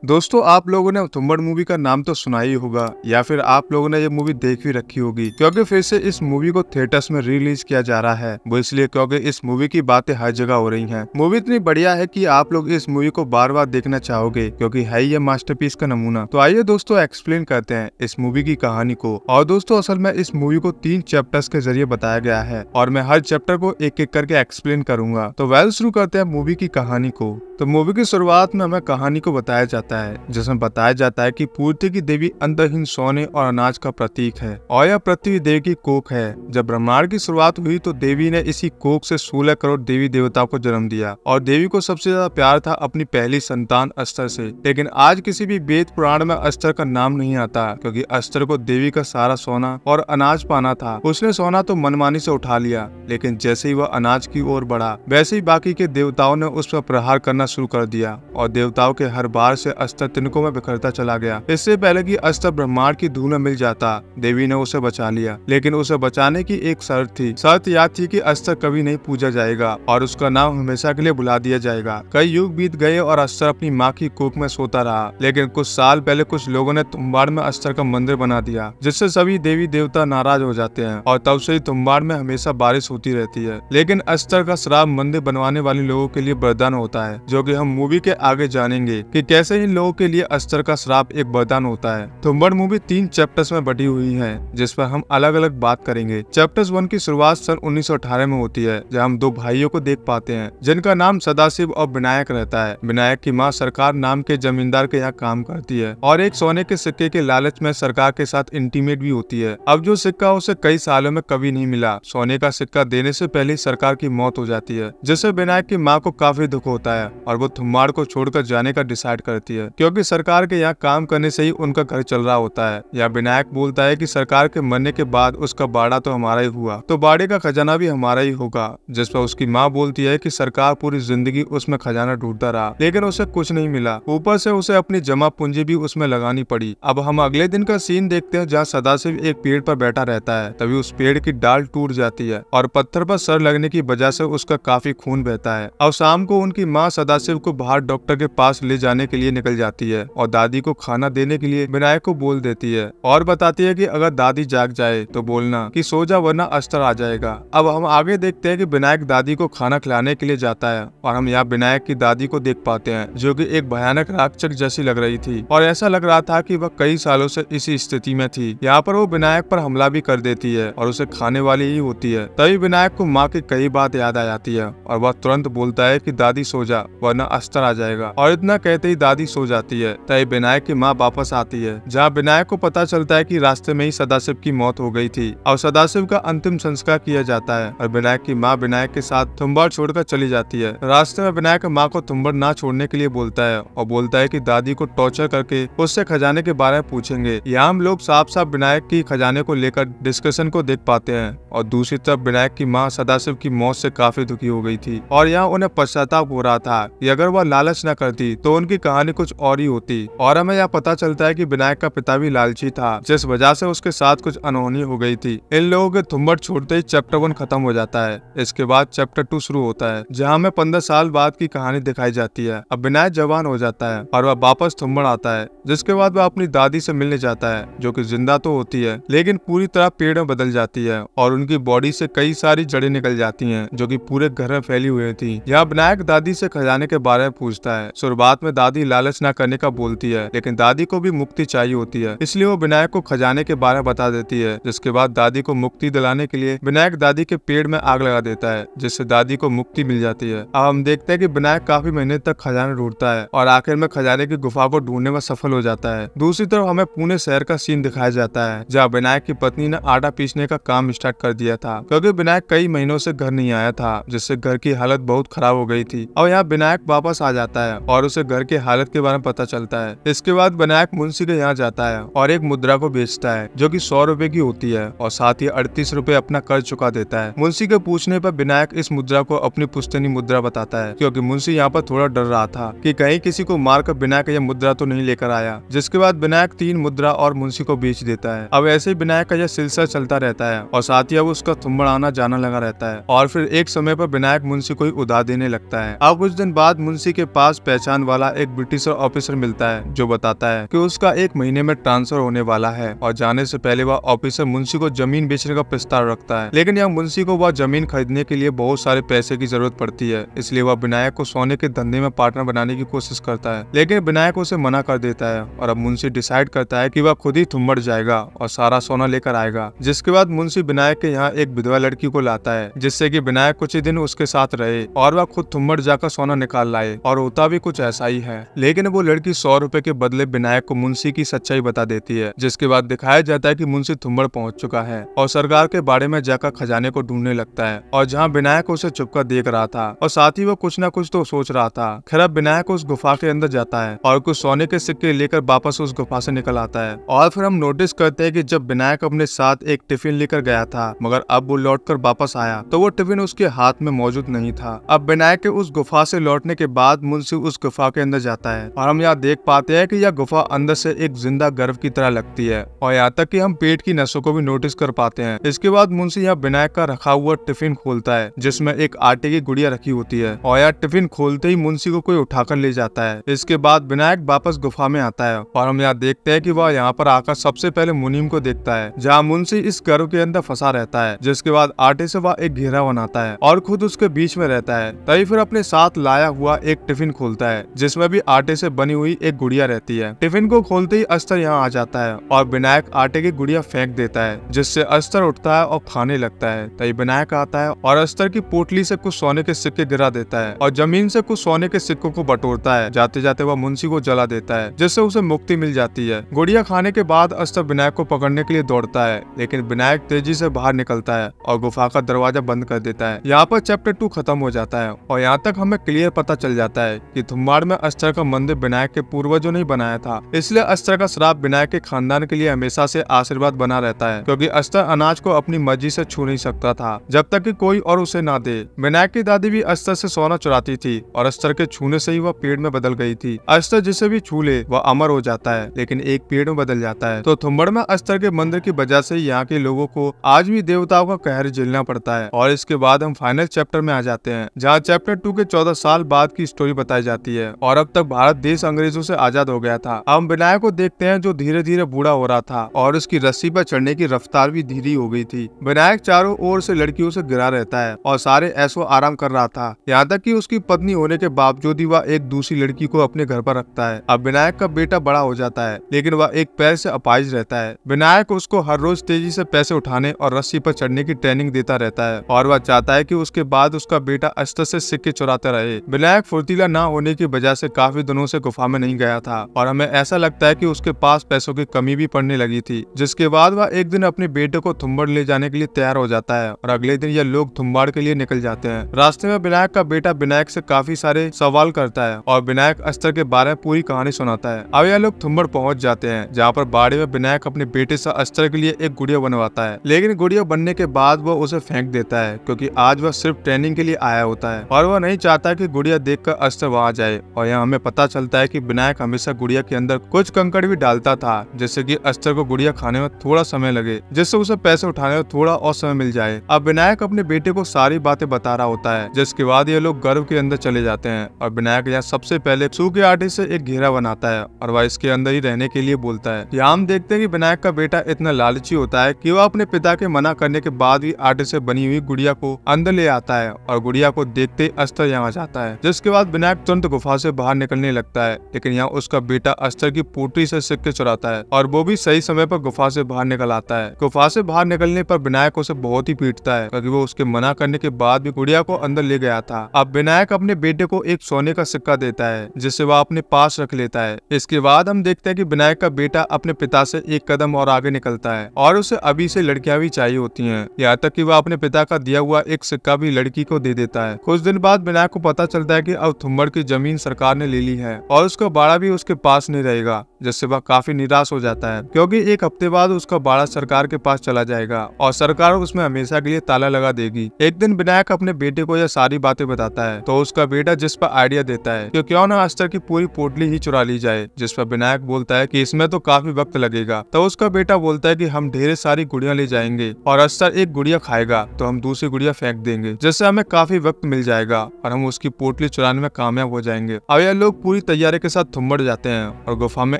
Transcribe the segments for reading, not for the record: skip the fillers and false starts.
दोस्तों, आप लोगों ने तुम्बाड़ मूवी का नाम तो सुना ही होगा या फिर आप लोगों ने ये मूवी देख भी रखी होगी, क्योंकि फिर से इस मूवी को थिएटर्स में रिलीज किया जा रहा है। वो इसलिए क्योंकि इस मूवी की बातें हर जगह हो रही हैं। मूवी इतनी बढ़िया है कि आप लोग इस मूवी को बार बार देखना चाहोगे, क्योंकि है ये मास्टरपीस का नमूना। तो आइए दोस्तों, एक्सप्लेन करते हैं इस मूवी की कहानी को। और दोस्तों, असल में इस मूवी को 3 चैप्टर्स के जरिए बताया गया है और मैं हर चैप्टर को एक एक करके एक्सप्लेन करूंगा। तो शुरू करते हैं मूवी की कहानी को। तो मूवी की शुरुआत में हमें कहानी को बताया जाता है, जिसमें बताया जाता है कि पूर्ति की देवी अंतहीन सोने और अनाज का प्रतीक है और यह पृथ्वी देवी की कोख है। जब ब्रह्मांड की शुरुआत हुई तो देवी ने इसी कोख से 16 करोड़ देवी देवताओं को जन्म दिया और देवी को सबसे ज्यादा प्यार था अपनी पहली संतान अस्तर से। लेकिन आज किसी भी वेद पुराण में अस्तर का नाम नहीं आता, क्योंकि अस्तर को देवी का सारा सोना और अनाज पाना था। उसने सोना तो मनमानी से उठा लिया, लेकिन जैसे ही वह अनाज की ओर बढ़ा, वैसे ही बाकी के देवताओं ने उस पर प्रहार करना शुरू कर दिया और देवताओं के हर बार से अस्तर तिनकों में बिखरता चला गया। इससे पहले कि अस्तर ब्रह्मांड की धूल में मिल जाता, देवी ने उसे बचा लिया। लेकिन उसे बचाने की एक शर्त थी। शर्त यह थी कि अस्तर कभी नहीं पूजा जाएगा और उसका नाम हमेशा के लिए भुला दिया जाएगा। कई युग बीत गए और अस्तर अपनी माँ की कोख में सोता रहा, लेकिन कुछ साल पहले कुछ लोगों ने तुम्बाड़ में अस्तर का मंदिर बना दिया, जिससे सभी देवी देवता नाराज हो जाते हैं और तब से ही तुम्बाड़ में हमेशा बारिश होती रहती है। लेकिन अस्तर का श्राप मंदिर बनवाने वाले लोगों के लिए वरदान होता है, जो कि हम मूवी के आगे जानेंगे कि कैसे इन लोगों के लिए अस्तर का श्राप एक वरदान होता है। तुम्बाड़ मूवी 3 चैप्टर्स में बटी हुई है, जिस पर हम अलग अलग बात करेंगे। चैप्टर्स 1 की शुरुआत सन 1918 में होती है, जहाँ हम 2 भाइयों को देख पाते हैं, जिनका नाम सदाशिव और विनायक रहता है। विनायक की माँ सरकार नाम के जमींदार के यहाँ काम करती है और एक सोने के सिक्के के लालच में सरकार के साथ इंटीमेट भी होती है। अब जो सिक्का उसे कई सालों में कभी नहीं मिला। सोने का सिक्का देने से पहले सरकार की मौत हो जाती है, जिससे विनायक की माँ को काफी दुख होता है और वो तुम्बाड़ को छोड़कर जाने का डिसाइड करती है, क्योंकि सरकार के यहाँ काम करने से ही उनका घर चल रहा होता है। या विनायक बोलता है कि सरकार के मरने के बाद उसका बाड़ा तो हमारा ही हुआ, तो बाड़े का खजाना भी हमारा ही होगा। जिस पर उसकी माँ बोलती है कि सरकार पूरी जिंदगी उसमें खजाना ढूंढता रहा, लेकिन उसे कुछ नहीं मिला। ऊपर से उसे अपनी जमा पूंजी भी उसमें लगानी पड़ी। अब हम अगले दिन का सीन देखते हैं, जहाँ सदाशिव एक पेड़ पर बैठा रहता है। तभी उस पेड़ की डाल टूट जाती है और पत्थर पर सर लगने की वजह से उसका काफी खून बहता है। अब शाम को उनकी माँ सदाशिव को बाहर डॉक्टर के पास ले जाने के लिए निकल जाती है और दादी को खाना देने के लिए विनायक को बोल देती है और बताती है कि अगर दादी जाग जाए तो बोलना कि सो जा, वरना अस्तर आ जाएगा। अब हम आगे देखते हैं कि विनायक दादी को खाना खिलाने के लिए जाता है और हम यहाँ विनायक की दादी को देख पाते हैं, जो कि एक भयानक राक्षस जैसी लग रही थी और ऐसा लग रहा था कि वह कई सालों से इसी स्थिति में थी। यहाँ पर वो विनायक पर हमला भी कर देती है और उसे खाने वाली ही होती है। तभी विनायक को माँ की कई बात याद आ जाती है और वह तुरंत बोलता है कि दादी सो जा, वरना अस्तर आ जाएगा। और इतना कहते ही दादी सो जाती है। तभी विनायक की माँ वापस आती है, जहाँ विनायक को पता चलता है कि रास्ते में ही सदाशिव की मौत हो गई थी और सदाशिव का अंतिम संस्कार किया जाता है और विनायक की माँ विनायक के साथ तुम्बाड़ छोड़कर चली जाती है। रास्ते में विनायक माँ को तुम्बाड़ ना छोड़ने के लिए बोलता है और बोलता है कि दादी को टॉर्चर करके उससे खजाने के बारे में पूछेंगे। यहाँ हम लोग साफ साफ विनायक की खजाने को लेकर डिस्कशन को देख पाते हैं और दूसरी तरफ विनायक की माँ सदाशिव की मौत से काफी दुखी हो गई थी और यहाँ उन्हें पश्चाताप हो रहा था कि अगर वह लालच न करती तो उनकी कहानी कुछ और ही होती। और हमें यह पता चलता है कि विनायक का पिता भी लालची था, जिस वजह से उसके साथ कुछ अनहोनी हो गई थी। इन लोगों के तुम्बाड़ छोड़ते ही चैप्टर 1 खत्म हो जाता है। इसके बाद चैप्टर 2 शुरू होता है, जहाँ हमें 15 साल बाद की कहानी दिखाई जाती है। अब विनायक जवान हो जाता है और वह वापस तुम्बाड़ आता है, जिसके बाद वह अपनी दादी से मिलने जाता है, जो कि जिंदा तो होती है लेकिन पूरी तरह पेड़ में बदल जाती है और उनकी बॉडी से कई सारी जड़ें निकल जाती हैं, जो कि पूरे घर में फैली हुई थी। यहाँ विनायक दादी से खजाने के बारे में पूछता है। शुरुआत में दादी लालच न करने का बोलती है, लेकिन दादी को भी मुक्ति चाहिए होती है, इसलिए वो विनायक को खजाने के बारे में बता देती है। जिसके बाद दादी को मुक्ति दिलाने के लिए विनायक दादी के पेड़ में आग लगा देता है, जिससे दादी को मुक्ति मिल जाती है। अब हम देखते हैं कि विनायक काफी महीने तक खजाना ढूंढता है और आखिर में खजाने की गुफा को ढूंढने में सफल हो जाता है। दूसरी तरफ हमें पुणे शहर का सीन दिखाया जाता है, जहाँ विनायक की पत्नी ने आटा पीसने का काम स्टार्ट कर दिया था, क्योंकि विनायक कई महीनों से घर नहीं आया था, जिससे घर की हालत बहुत खराब हो गई थी। और यहाँ विनायक वापस आ जाता है और उसे घर के हालत के बारे में पता चलता है। इसके बाद विनायक मुंशी के यहाँ जाता है और एक मुद्रा को बेचता है, जो कि 100 रुपए की होती है और साथ ही 38 रुपए अपना कर्ज चुका देता है। मुंशी के पूछने पर विनायक इस मुद्रा को अपनी पुश्तैनी मुद्रा बताता है, क्योंकि मुंशी यहाँ पर थोड़ा डर रहा था कि कहीं किसी को मारकर विनायक यह मुद्रा तो नहीं लेकर आया। जिसके बाद विनायक 3 मुद्रा और मुंशी को बेच देता है। अब ऐसे ही विनायक का यह सिलसिला चलता रहता है और साथ ही अब उसका तुम्बाड़ आना जाना लगा रहता है और फिर एक समय पर विनायक मुंशी को ही उधार देने लगता है। अब कुछ दिन बाद मुंशी के पास पहचान वाला एक ब्रिटिश एग्रीकल्चर ऑफिसर मिलता है जो बताता है कि उसका 1 महीने में ट्रांसफर होने वाला है। और जाने से पहले वह ऑफिसर मुंशी को जमीन बेचने का प्रस्ताव रखता है, लेकिन यहाँ मुंशी को वह जमीन खरीदने के लिए बहुत सारे पैसे की जरूरत पड़ती है। इसलिए वह विनायक को सोने के धंधे में पार्टनर बनाने की कोशिश करता है, लेकिन विनायक उसे मना कर देता है। और अब मुंशी डिसाइड करता है कि वह खुद ही थुम्बड़ जाएगा और सारा सोना लेकर आएगा। जिसके बाद मुंशी विनायक के यहाँ एक विधवा लड़की को लाता है, जिससे कि विनायक कुछ ही दिन उसके साथ रहे और वह खुद थुम्बड़ जाकर सोना निकाल लाए। और होता भी कुछ ऐसा ही है, लेकिन वो लड़की 100 रुपए के बदले विनायक को मुंशी की सच्चाई बता देती है। जिसके बाद दिखाया जाता है कि मुंशी थुम्बड़ पहुंच चुका है और सरकार के बाड़े में जाकर खजाने को ढूंढने लगता है। और जहाँ विनायक उसे चुपकर देख रहा था और साथ ही वो कुछ न कुछ तो सोच रहा था। खैर अब विनायक उस गुफा के अंदर जाता है और कुछ सोने के सिक्के लेकर वापस उस गुफा से निकल आता है। और फिर हम नोटिस करते हैं कि जब विनायक अपने साथ एक टिफिन लेकर गया था, मगर अब वो लौटकर वापस आया तो वो टिफिन उसके हाथ में मौजूद नहीं था। अब विनायक के उस गुफा से लौटने के बाद मुंशी उस गुफा के अंदर जाता है और हम यहाँ देख पाते हैं कि यह गुफा अंदर से एक जिंदा गर्भ की तरह लगती है और यहाँ तक कि हम पेट की नसों को भी नोटिस कर पाते हैं। इसके बाद मुंशी यहाँ विनायक का रखा हुआ टिफिन खोलता है, जिसमें एक आटे की गुड़िया रखी होती है। और यह टिफिन खोलते ही मुंशी को कोई उठाकर ले जाता है। इसके बाद विनायक वापस गुफा में आता है और हम यहाँ देखते हैं कि वह यहाँ पर आकर सबसे पहले मुनीम को देखता है, जहाँ मुंशी इस गर्भ के अंदर फंसा रहता है। जिसके बाद आटे से वह एक घेरा बनाता है और खुद उसके बीच में रहता है। तभी फिर अपने साथ लाया हुआ एक टिफिन खोलता है, जिसमें भी आटे से बनी हुई एक गुड़िया रहती है। टिफिन को खोलते ही अस्तर यहाँ आ जाता है और विनायक आटे की गुड़िया फेंक देता है, जिससे अस्तर उठता है और खाने लगता है। तभी विनायक आता है और अस्तर की पोटली से कुछ सोने के सिक्के गिरा देता है और जमीन से कुछ सोने के सिक्कों को बटोरता है। जाते जाते वह मुंशी को जला देता है, जिससे उसे मुक्ति मिल जाती है। गुड़िया खाने के बाद अस्तर विनायक को पकड़ने के लिए दौड़ता है, लेकिन विनायक तेजी से बाहर निकलता है और गुफा का दरवाजा बंद कर देता है। यहाँ पर चैप्टर 2 खत्म हो जाता है और यहाँ तक हमें क्लियर पता चल जाता है कि थुम्बाड़ में अस्तर का मंदिर विनायक के पूर्वजों ने बनाया था। इसलिए अस्तर का श्राप विनायक के खानदान के लिए हमेशा से आशीर्वाद बना रहता है, क्योंकि अस्तर अनाज को अपनी मर्जी से छू नहीं सकता था जब तक कि कोई और उसे ना दे। विनायक की दादी भी अस्तर से सोना चुराती थी और अस्तर के छूने से ही वह पेड़ में बदल गई थी। अस्तर जिसे भी छू ले वह अमर हो जाता है, लेकिन एक पेड़ में बदल जाता है। तो थुम्बड़ में अस्तर के मंदिर की वजह से यहाँ के लोगों को आज भी देवताओं का कहर झेलना पड़ता है। और इसके बाद हम फाइनल चैप्टर में आ जाते हैं, जहाँ चैप्टर 2 के 14 साल बाद की स्टोरी बताई जाती है। और अब तक भारत देश अंग्रेजों से आजाद हो गया था। हम विनायक को देखते हैं जो धीरे धीरे बूढ़ा हो रहा था और उसकी रस्सी पर चढ़ने की रफ्तार भी धीरे हो गई थी। विनायक चारों ओर से लड़कियों से घिरा रहता है और सारे ऐसो आराम कर रहा था, यहाँ तक कि उसकी पत्नी होने के बावजूद ही वह एक दूसरी लड़की को अपने घर पर रखता है। अब विनायक का बेटा बड़ा हो जाता है, लेकिन वह एक पैर से अपाहिज रहता है। विनायक उसको हर रोज तेजी से पैसे उठाने और रस्सी पर चढ़ने की ट्रेनिंग देता रहता है और वह चाहता है कि उसके बाद उसका बेटा अस्तर से सिक्के चुराते रहे। विनायक फुर्तीला ना होने की वजह से काफी दिनों से गुफा में नहीं गया था और हमें ऐसा लगता है कि उसके पास पैसों की कमी भी पड़ने लगी थी। जिसके बाद वह एक दिन अपने बेटे को थुम्बड़ ले जाने के लिए तैयार हो जाता है और अगले दिन यह लोग थुम्बाड़ के लिए निकल जाते हैं। रास्ते में विनायक का बेटा विनायक से काफी सारे सवाल करता है और विनायक अस्तर के बारे में पूरी कहानी सुनाता है। अब यह लोग थुम्बड़ पहुंच जाते हैं, जहाँ पर बाड़े में विनायक अपने बेटे से अस्तर के लिए एक गुड़िया बनवाता है, लेकिन गुड़िया बनने के बाद वह उसे फेंक देता है, क्योंकि आज वह सिर्फ ट्रेनिंग के लिए आया होता है और वह नहीं चाहता कि गुड़िया देखकर अस्तर वहां जाए। और यहाँ हमें पता चलता है कि विनायक हमेशा गुड़िया के अंदर कुछ कंकड़ भी डालता था, जिससे कि अस्तर को गुड़िया खाने में थोड़ा समय लगे, जिससे उसे पैसे उठाने में थोड़ा और समय मिल जाए। अब विनायक अपने बेटे को सारी बातें बता रहा होता है, जिसके बाद ये लोग गर्भ के अंदर चले जाते हैं और विनायक यहाँ सबसे पहले सूखे आटे से एक घेरा बनाता है और वह इसके अंदर ही रहने के लिए बोलता है। यहाँ हम देखते हैं कि विनायक का बेटा इतना लालची होता है कि वह अपने पिता के मना करने के बाद भी आटे से बनी हुई गुड़िया को अंदर ले आता है और गुड़िया को देखते ही अस्तर यहाँ आ जाता है। जिसके बाद विनायक तुरंत गुफा से बाहर निकलने लगता है, लेकिन यहाँ उसका बेटा अस्तर की पोटली से सिक्के चुराता है और वो भी सही समय पर गुफा से बाहर निकल आता है। गुफा से बाहर निकलने पर विनायक उसे बहुत ही पीटता है, क्योंकि वो उसके मना करने के बाद भी गुड़िया को अंदर ले गया था। अब विनायक अपने बेटे को एक सोने का सिक्का देता है, जिसे वह अपने पास रख लेता है। इसके बाद हम देखते हैं कि विनायक का बेटा अपने पिता से एक कदम और आगे निकलता है और उसे अभी से लड़कियां भी चाहिए होती हैं, यहाँ तक कि वह अपने पिता का दिया हुआ एक सिक्का भी लड़की को दे देता है। कुछ दिन बाद विनायक को पता चलता है कि अब थुम्बड़ की जमीन सरकार ने ले ली है और उसका बाड़ा भी उसके पास नहीं रहेगा। जिससे वह काफी निराश हो जाता है, क्योंकि एक हफ्ते बाद उसका बाड़ा सरकार के पास चला जाएगा और सरकार उसमें हमेशा के लिए ताला लगा देगी। एक दिन विनायक अपने बेटे को यह सारी बातें बताता है तो उसका बेटा जिस पर आइडिया देता है कि क्यों ना अस्तर की पूरी पोटली ही चुरा ली जाए, जिस पर विनायक बोलता है कि इसमें तो काफी वक्त लगेगा। तो उसका बेटा बोलता है कि हम ढेर सारी गुड़िया ले जाएंगे और अस्तर एक गुड़िया खाएगा तो हम दूसरी गुड़िया फेंक देंगे, जिससे हमें काफी वक्त मिल जाएगा और हम उसकी पोटली चुराने में कामयाब हो जाएंगे। अब यह लोग पूरी तैयारी के साथ थुम्बड़ जाते हैं और गुफा में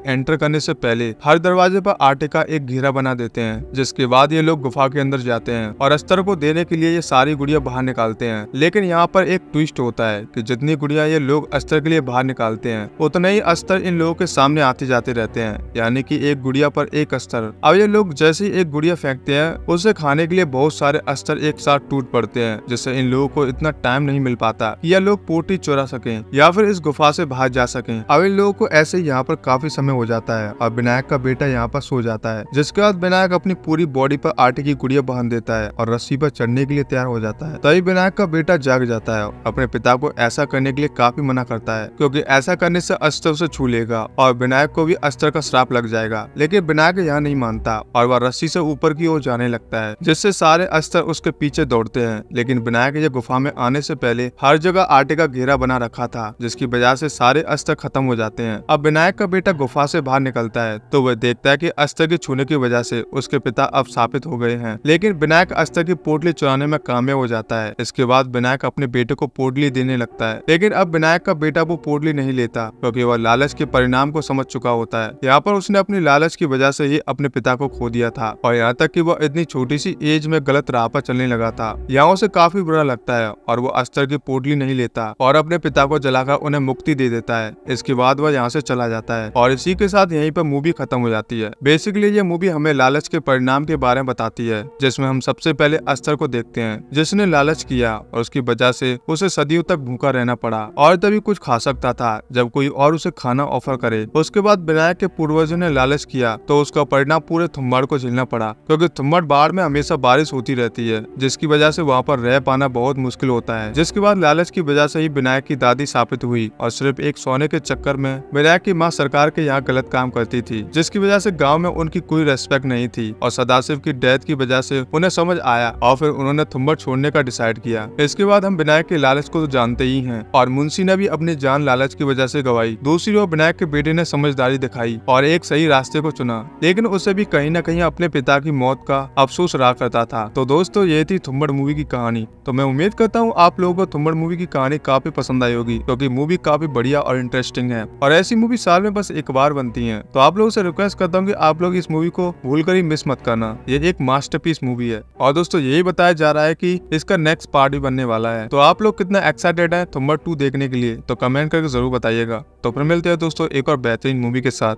एंटर करने से पहले हर दरवाजे पर आटे का एक घेरा बना देते हैं, जिसके बाद ये लोग गुफा के अंदर जाते हैं और अस्तर को देने के लिए ये सारी गुड़िया बाहर निकालते हैं। लेकिन यहाँ पर एक ट्विस्ट होता है कि जितनी गुड़िया ये लोग अस्तर के लिए बाहर निकालते हैं उतना ही अस्तर इन लोगों के सामने आते जाते रहते हैं, यानी कि एक गुड़िया पर एक अस्तर। अब ये लोग जैसे ही एक गुड़िया फेंकते हैं उसे खाने के लिए बहुत सारे अस्तर एक साथ टूट पड़ते हैं, जिससे इन लोगों को इतना टाइम नहीं मिल पाता कि यह लोग पोटली चुरा सकें या फिर इस गुफा से बाहर जा सकें। अब इन लोगों को ऐसे ही यहाँ पर काफी समय हो जाता है और विनायक का बेटा यहाँ पर सो जाता है, जिसके बाद विनायक अपनी पूरी बॉडी पर आटे की गुड़िया बांध देता है और रस्सी पर चढ़ने के लिए तैयार हो जाता है। तभी विनायक का बेटा जाग जाता है, अपने पिता को ऐसा करने के लिए काफी मना करता है, क्योंकि ऐसा करने से अस्तर उसे छू लेगा और विनायक को भी अस्तर का श्राप लग जाएगा। लेकिन विनायक यहाँ नहीं मानता और वह रस्सी से ऊपर की ओर जाने लगता है, जिससे सारे अस्तर उसके पीछे दौड़ते हैं। लेकिन विनायक ये गुफा में आने से पहले हर जगह आटे का घेरा बना रखा था, जिसकी वजह से सारे अस्तर खत्म हो जाते हैं। अब विनायक का बेटा गुफा से बाहर निकलता है तो वह देखता है कि अस्तर के छूने की वजह से उसके पिता अब शापित हो गए हैं। लेकिन विनायक अस्तर की पोटली चुराने में कामयाब हो जाता है। इसके बाद विनायक अपने बेटे को पोटली देने लगता है, लेकिन अब विनायक का बेटा वो पोटली नहीं लेता, क्योंकि वह लालच के परिणाम को समझ चुका होता है। यहाँ पर उसने अपनी लालच की वजह से ही अपने पिता को खो दिया था और यहाँ तक कि वह इतनी छोटी सी एज में गलत राह पर चलने लगा था। यहाँ उसे काफी बुरा लगता है और वो अस्तर की पोटली नहीं लेता और अपने पिता को जलाकर उन्हें मुक्ति दे देता है। इसके बाद वह यहाँ से चला जाता है और इसी के साथ यहीं पर मूवी खत्म हो जाती है। बेसिकली ये मूवी हमें लालच के परिणाम के बारे में बताती है, जिसमें हम सबसे पहले अस्तर को देखते हैं जिसने लालच किया और उसकी वजह से उसे सदियों तक भूखा रहना पड़ा और तभी कुछ खा सकता था जब कोई और उसे खाना ऑफर करे। उसके बाद विनायक के पूर्वजों ने लालच किया तो उसका परिणाम पूरे थुम्बाड़ को झेलना पड़ा, क्योंकि थुम्बाड़ बाढ़ में हमेशा बारिश होती रहती है, जिसकी वजह से वहाँ पर रह पाना बहुत मुश्किल होता है। जिसके बाद लालच की वजह से ही विनायक की दादी शापित हुई और सिर्फ एक सोने के चक्कर में विनायक की माँ सरकार के यहाँ गलत काम करती थी, जिसकी वजह से गाँव में उनकी कोई रेस्पेक्ट नहीं थी और सदाशिव की डेथ की वजह से उन्हें समझ आया और फिर उन्होंने थुम्बड़ छोड़ने का डिसाइड किया। इसके बाद हम विनायक के लालच को तो जानते ही हैं और मुंशी ने भी अपनी जान लालच की वजह से गवाई। दूसरी ओर विनायक के बेटे ने समझदारी दिखाई और एक सही रास्ते को चुना, लेकिन उसे भी कहीं न कहीं अपने पिता की मौत का अफसोस रहा करता था। तो दोस्तों ये थी थुम्बड़ मूवी की कहानी। तो मैं उम्मीद करता हूँ आप लोगों को थुम्बड़ मूवी की कहानी काफी पसंद आई होगी, क्योंकि मूवी काफी बढ़िया और इंटरेस्टिंग है और ऐसी मूवी साल में बस एक बार बनती है। तो आप लोगों से रिक्वेस्ट करता हूँ कि आप लोग इस मूवी को भूलकर ही मिस मत करना, ये एक मास्टरपीस मूवी है। और दोस्तों यही बताया जा रहा है कि इसका नेक्स्ट पार्ट भी बनने वाला है। तो आप लोग कितना एक्साइटेड है थुम्बड़ 2 देखने के लिए, तो कमेंट करके जरूर बताइएगा। तो फिर मिलते हैं दोस्तों एक और बेहतरीन मूवी के साथ।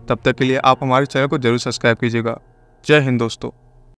तब तक के लिए आप हमारे चैनल को जरूर सब्सक्राइब कीजिएगा। जय हिंद दोस्तों।